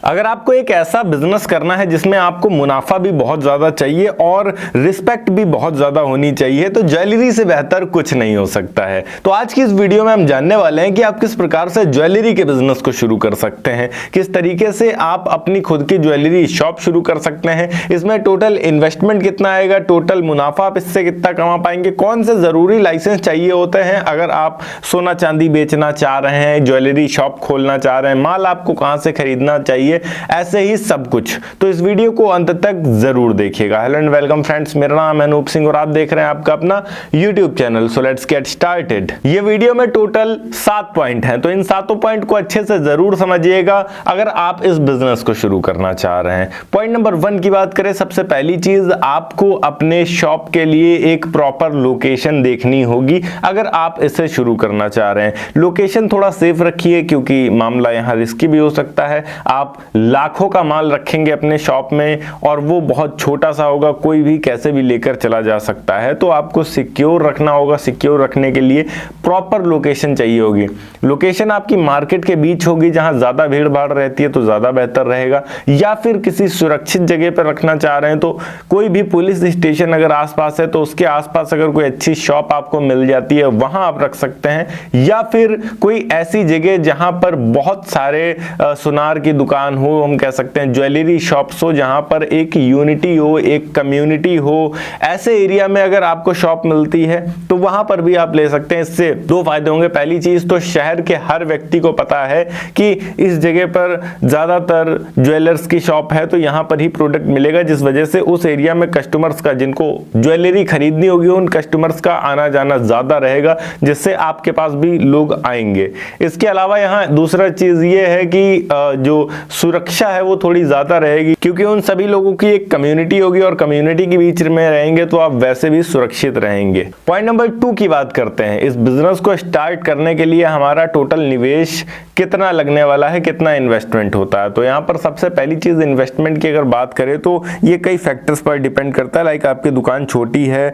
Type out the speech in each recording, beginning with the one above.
अगर आपको एक ऐसा बिजनेस करना है जिसमें आपको मुनाफा भी बहुत ज्यादा चाहिए और रिस्पेक्ट भी बहुत ज्यादा होनी चाहिए, तो ज्वेलरी से बेहतर कुछ नहीं हो सकता है। तो आज की इस वीडियो में हम जानने वाले हैं कि आप किस प्रकार से ज्वेलरी के बिजनेस को शुरू कर सकते हैं, किस तरीके से आप अपनी खुद की ज्वेलरी शॉप शुरू कर सकते हैं, इसमें टोटल इन्वेस्टमेंट कितना आएगा, टोटल मुनाफा आप इससे कितना कमा पाएंगे, कौन से जरूरी लाइसेंस चाहिए होते हैं अगर आप सोना चांदी बेचना चाह रहे हैं, ज्वेलरी शॉप खोलना चाह रहे हैं, माल आपको कहां से खरीदना चाहिए, ऐसे ही सब कुछ। तो इस वीडियो को अंत तक जरूर देखिएगा। हेलो एंड वेलकम फ्रेंड्स, मेरा नाम है अनूप सिंह और आप देख रहे हैं आपका अपना YouTube channel. So let's get started. ये वीडियो में टोटल 7 पॉइंट हैं, तो इन 7 पॉइंट को अच्छे से जरूर समझिएगा अगर आप इस बिजनेस को शुरू करना चाह रहे हैं। पॉइंट नंबर 1 की बात करें, सबसे पहली चीज आपको अपने शॉप के लिए एक प्रॉपर लोकेशन देखनी होगी अगर आप इसे शुरू करना चाह रहे हैं। लोकेशन थोड़ा सेफ रखिए क्योंकि मामला यहां रिस्की भी हो सकता है। आप लाखों का माल रखेंगे अपने शॉप में और वो बहुत छोटा सा होगा, कोई भी कैसे भी लेकर चला जा सकता है, तो आपको सिक्योर रखना होगा। सिक्योर रखने के लिए प्रॉपर लोकेशन चाहिए होगी। लोकेशन आपकी मार्केट के बीच होगी, जहां ज्यादा भीड़ भाड़ रहती है तो ज्यादा बेहतर रहेगा, या फिर किसी सुरक्षित जगह पर रखना चाह रहे हैं तो कोई भी पुलिस स्टेशन अगर आसपास है तो उसके आसपास अगर कोई अच्छी शॉप आपको मिल जाती है वहां आप रख सकते हैं, या फिर कोई ऐसी जगह जहां पर बहुत सारे सुनार की दुकान हो, हम कह सकते हैं ज्वेलरी शॉप्स हो, जहां पर एक यूनिटी हो, एक कम्युनिटी हो। ऐसे एरिया में अगर आपको शॉप मिलती है तो वहां पर भी आप ले सकते हैं। इससे 2 फायदे होंगे। पहली चीज तो शहर के हर व्यक्ति को पता है कि इस जगह पर ज्यादातर ज्वेलर्स की शॉप है, तो यहां पर ही प्रोडक्ट मिलेगा, जिस वजह से उस एरिया में कस्टमर्स का, जिनको ज्वेलरी खरीदनी होगी, उन कस्टमर्स का आना जाना ज्यादा रहेगा, जिससे आपके पास भी लोग आएंगे। इसके अलावा यहाँ दूसरा चीज ये है कि जो सुरक्षा है वो थोड़ी ज्यादा रहेगी, क्योंकि उन सभी लोगों की एक कम्युनिटी होगी और कम्युनिटी के बीच में रहेंगे तो आप वैसे भी सुरक्षित रहेंगे। पॉइंट नंबर 2 की बात करते हैं। इस बिजनेस को स्टार्ट करने के लिए हमारा टोटल निवेश कितना लगने वाला है, कितना इन्वेस्टमेंट होता है। तो यहाँ पर सबसे पहली चीज इन्वेस्टमेंट की अगर बात करें तो ये कई फैक्टर्स पर डिपेंड करता है। लाइक आपकी दुकान छोटी है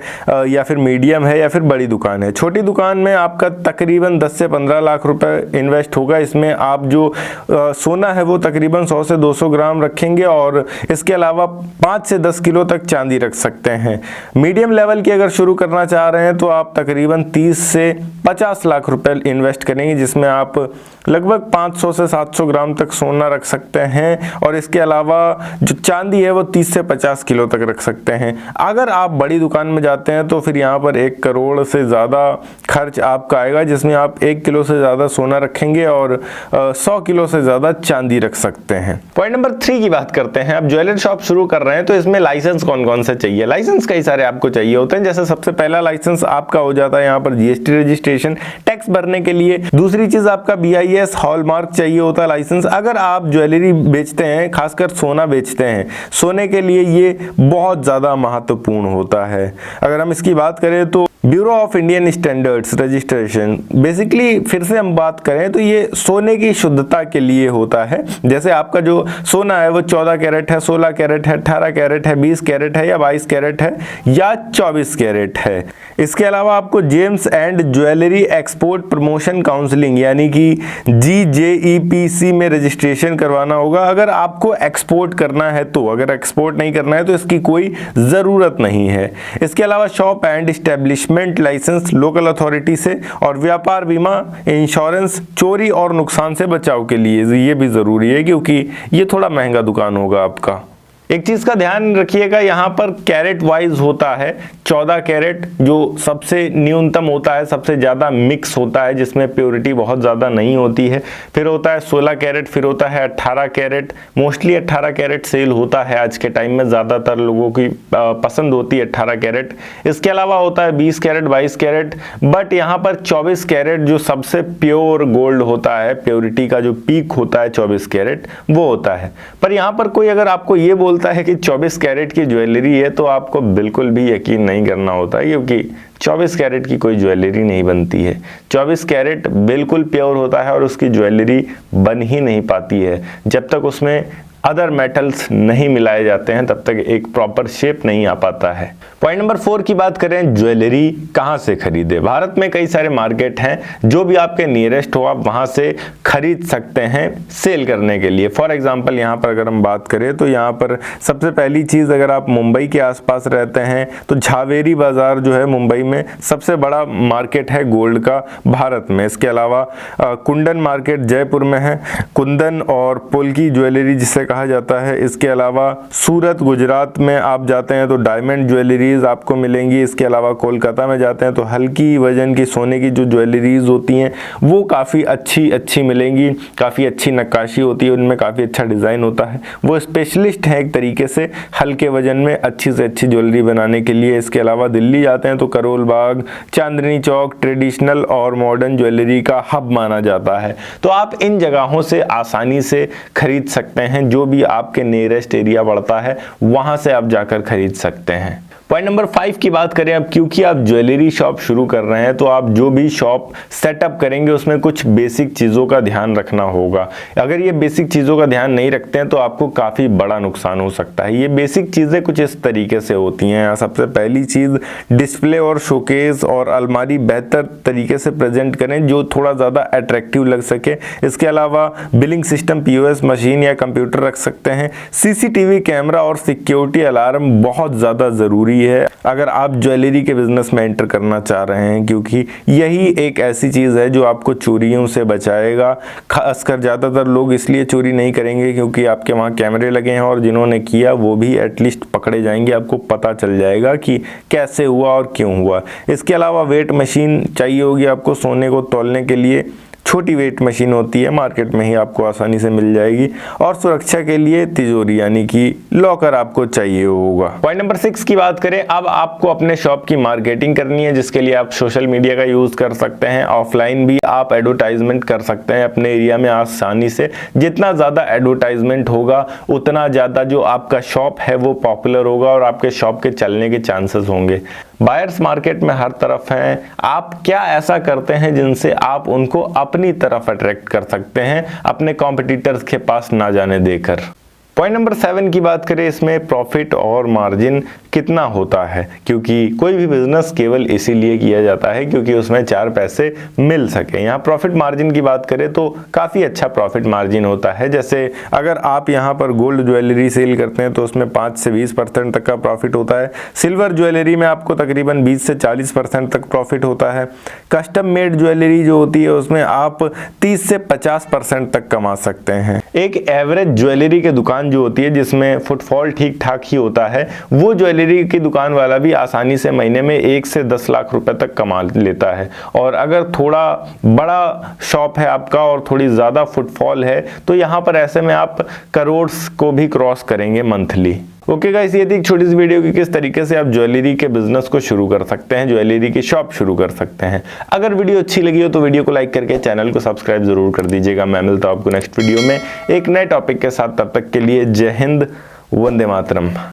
या फिर मीडियम है या फिर बड़ी दुकान है। छोटी दुकान में आपका तकरीबन 10 से 15 लाख रुपए इन्वेस्ट होगा। इसमें आप जो सोना है वो तकरीबन 100 से 200 ग्राम रखेंगे और इसके अलावा 5 से 10 किलो तक चांदी रख सकते हैं। मीडियम लेवल की अगर शुरू करना चाह रहे हैं तो आप तकरीबन 30 से 50 लाख रुपए इन्वेस्ट करेंगे, जिसमें आप लगभग 500 से 700 ग्राम तक सोना रख सकते हैं और इसके अलावा जो चांदी है वो 30 से 50 किलो तक रख सकते हैं। अगर आप बड़ी दुकान में जाते हैं तो फिर यहाँ पर 1 करोड़ से ज़्यादा खर्च आपका आएगा, जिसमें आप 1 किलो से ज़्यादा सोना रखेंगे और 100 किलो से ज़्यादा चांदी रख सकते हैं। पॉइंट नंबर 3 की बात करते हैं। अब ज्वेलरी शॉप शुरू कर रहे हैं तो इसमें लाइसेंस कौन कौन से चाहिए। लाइसेंस कई सारे आपको चाहिए होते हैं। जैसे सबसे पहला लाइसेंस आपका हो जाता है यहाँ पर GST रजिस्ट्रेशन, टैक्स भरने के लिए। दूसरी चीज आपका BIS हॉलमार्क चाहिए होता है लाइसेंस। अगर आप ज्वेलरी बेचते हैं, खासकर सोना बेचते हैं, सोने के लिए ये बहुत ज्यादा महत्वपूर्ण होता है। अगर हम इसकी बात करें तो bureau of Indian standards registration, basically फिर से हम बात करें तो ये सोने की शुद्धता के लिए होता है। जैसे आपका जो सोना है वो 14 कैरेट है, 16 कैरेट है, 18 कैरेट है, 20 कैरेट है या 22 कैरेट है या 24 कैरेट है। इसके अलावा आपको James and jewellery export promotion counselling यानी कि GJEPC में रजिस्ट्रेशन करवाना होगा अगर आपको एक्सपोर्ट करना है तो। अगर एक्सपोर्ट नहीं करना है तो इसकी कोई ज़रूरत नहीं है। इसके अलावा shop and establishment licence local authority से, और व्यापार बीमा इंश्योरेंस चोरी और नुकसान से बचाव के लिए ये भी ज़रूरी है, क्योंकि ये थोड़ा महंगा दुकान होगा आपका। एक चीज का ध्यान रखिएगा, यहाँ पर कैरेट वाइज होता है। 14 कैरेट जो सबसे न्यूनतम होता है, सबसे ज्यादा मिक्स होता है, जिसमें प्योरिटी बहुत ज्यादा नहीं होती है। फिर होता है 16 कैरेट, फिर होता है 18 कैरेट। मोस्टली 18 कैरेट सेल होता है आज के टाइम में, ज्यादातर लोगों की पसंद होती है 18 कैरेट। इसके अलावा होता है 20 कैरेट, 22 कैरेट, बट यहाँ पर 24 कैरेट जो सबसे प्योर गोल्ड होता है, प्योरिटी का जो पीक होता है 24 कैरेट वो होता है। पर यहाँ पर कोई अगर आपको ये बोलता है कि 24 कैरेट की ज्वेलरी है तो आपको बिल्कुल भी यकीन नहीं करना होता है, क्योंकि 24 कैरेट की कोई ज्वेलरी नहीं बनती है। 24 कैरेट बिल्कुल प्योर होता है और उसकी ज्वेलरी बन ही नहीं पाती है जब तक उसमें अदर मेटल्स नहीं मिलाए जाते हैं तब तक एक प्रॉपर शेप नहीं आ पाता है। पॉइंट नंबर 4 की बात करें, ज्वेलरी कहां से खरीदे। भारत में कई सारे मार्केट हैं, जो भी आपके नियरेस्ट हो आप वहां से खरीद सकते हैं सेल करने के लिए। फॉर एग्जांपल यहां पर अगर हम बात करें तो यहां पर सबसे पहली चीज, अगर आप मुंबई के आसपास रहते हैं तो झावेरी बाजार जो है मुंबई में सबसे बड़ा मार्केट है गोल्ड का भारत में। इसके अलावा कुंदन मार्केट जयपुर में है, कुंदन और पोल्की ज्वेलरी जिसे कहा जाता है। इसके अलावा सूरत गुजरात में आप जाते हैं तो डायमंड ज्वेलरीज आपको मिलेंगी। इसके अलावा कोलकाता में जाते हैं तो हल्की वजन की सोने की जो ज्वेलरीज होती हैं वो काफ़ी अच्छी मिलेंगी, काफ़ी अच्छी नक्काशी होती है, उनमें काफ़ी अच्छा डिज़ाइन होता है। वो स्पेशलिस्ट है एक तरीके से हल्के वजन में अच्छी से अच्छी ज्वेलरी बनाने के लिए। इसके अलावा दिल्ली जाते हैं तो करोल बाग, चांदनी चौक ट्रेडिशनल और मॉडर्न ज्वेलरी का हब माना जाता है। तो आप इन जगहों से आसानी से खरीद सकते हैं, जो भी आपके नियरेस्ट एरिया पड़ता है वहां से आप जाकर खरीद सकते हैं। पॉइंट नंबर 5 की बात करें अब, क्योंकि आप ज्वेलरी शॉप शुरू कर रहे हैं तो आप जो भी शॉप सेटअप करेंगे उसमें कुछ बेसिक चीज़ों का ध्यान रखना होगा। अगर ये बेसिक चीज़ों का ध्यान नहीं रखते हैं तो आपको काफ़ी बड़ा नुकसान हो सकता है। ये बेसिक चीज़ें कुछ इस तरीके से होती हैं। सबसे पहली चीज़, डिस्प्ले और शोकेस और अलमारी बेहतर तरीके से प्रेजेंट करें जो थोड़ा ज़्यादा अट्रैक्टिव लग सके। इसके अलावा बिलिंग सिस्टम, POS मशीन या कंप्यूटर रख सकते हैं। CCTV कैमरा और सिक्योरिटी अलार्म बहुत ज़्यादा ज़रूरी है अगर आप ज्वेलरी के बिजनेस में एंटर करना चाह रहे हैं, क्योंकि यही एक ऐसी चीज़ है जो आपको चोरियों से बचाएगा। खासकर ज़्यादातर लोग इसलिए चोरी नहीं करेंगे क्योंकि आपके वहाँ कैमरे लगे हैं और जिन्होंने किया वो भी एटलीस्ट पकड़े जाएंगे, आपको पता चल जाएगा कि कैसे हुआ और क्यों हुआ। इसके अलावा वेट मशीन चाहिए होगी आपको सोने को तौलने के लिए। छोटी वेट मशीन होती है, मार्केट में ही आपको आसानी से मिल जाएगी। और सुरक्षा के लिए तिजोरी यानी कि लॉकर आपको चाहिए होगा। पॉइंट नंबर 6 की बात करें, अब आपको अपने शॉप की मार्केटिंग करनी है, जिसके लिए आप सोशल मीडिया का यूज कर सकते हैं। ऑफलाइन भी आप एडवर्टाइजमेंट कर सकते हैं अपने एरिया में आसानी से। जितना ज़्यादा एडवर्टाइजमेंट होगा उतना ज़्यादा जो आपका शॉप है वो पॉपुलर होगा और आपके शॉप के चलने के चांसेस होंगे। बायर्स मार्केट में हर तरफ हैं। आप क्या ऐसा करते हैं जिनसे आप उनको अपनी तरफ अट्रैक्ट कर सकते हैं, अपने कॉम्पिटिटर्स के पास ना जाने देकर। पॉइंट नंबर 7 की बात करें, इसमें प्रॉफिट और मार्जिन कितना होता है, क्योंकि कोई भी बिजनेस केवल इसीलिए किया जाता है क्योंकि उसमें 4 पैसे मिल सके। यहाँ प्रॉफिट मार्जिन की बात करें तो काफ़ी अच्छा प्रॉफिट मार्जिन होता है। जैसे अगर आप यहाँ पर गोल्ड ज्वेलरी सेल करते हैं तो उसमें 5 से 20% तक का प्रॉफिट होता है। सिल्वर ज्वेलरी में आपको तकरीबन 20 से 40% तक प्रॉफिट होता है। कस्टम मेड ज्वेलरी जो होती है उसमें आप 30 से 50% तक कमा सकते हैं। एक एवरेज ज्वेलरी की दुकान जो होती है जिसमें फुटफॉल ठीक ठाक ही होता है, वो ज्वेलरी की दुकान वाला भी आसानी से महीने में 1 से 10 लाख रुपए तक कमा लेता है। और अगर थोड़ा बड़ा शॉप है आपका और थोड़ी ज्यादा फुटफॉल है तो यहाँ पर ऐसे में आप करोड़ को भी क्रॉस करेंगे मंथली। ओके गाइस, ये थी एक छोटी सी वीडियो कि किस तरीके से आप ज्वेलरी के बिजनेस को शुरू कर सकते हैं, ज्वेलरी की शॉप शुरू कर सकते हैं। अगर वीडियो अच्छी लगी हो तो वीडियो को लाइक करके चैनल को सब्सक्राइब जरूर कर दीजिएगा। मैं मिलता हूं आपको नेक्स्ट वीडियो में एक नए टॉपिक के साथ। तब तक के लिए जय हिंद, वंदे मातरम।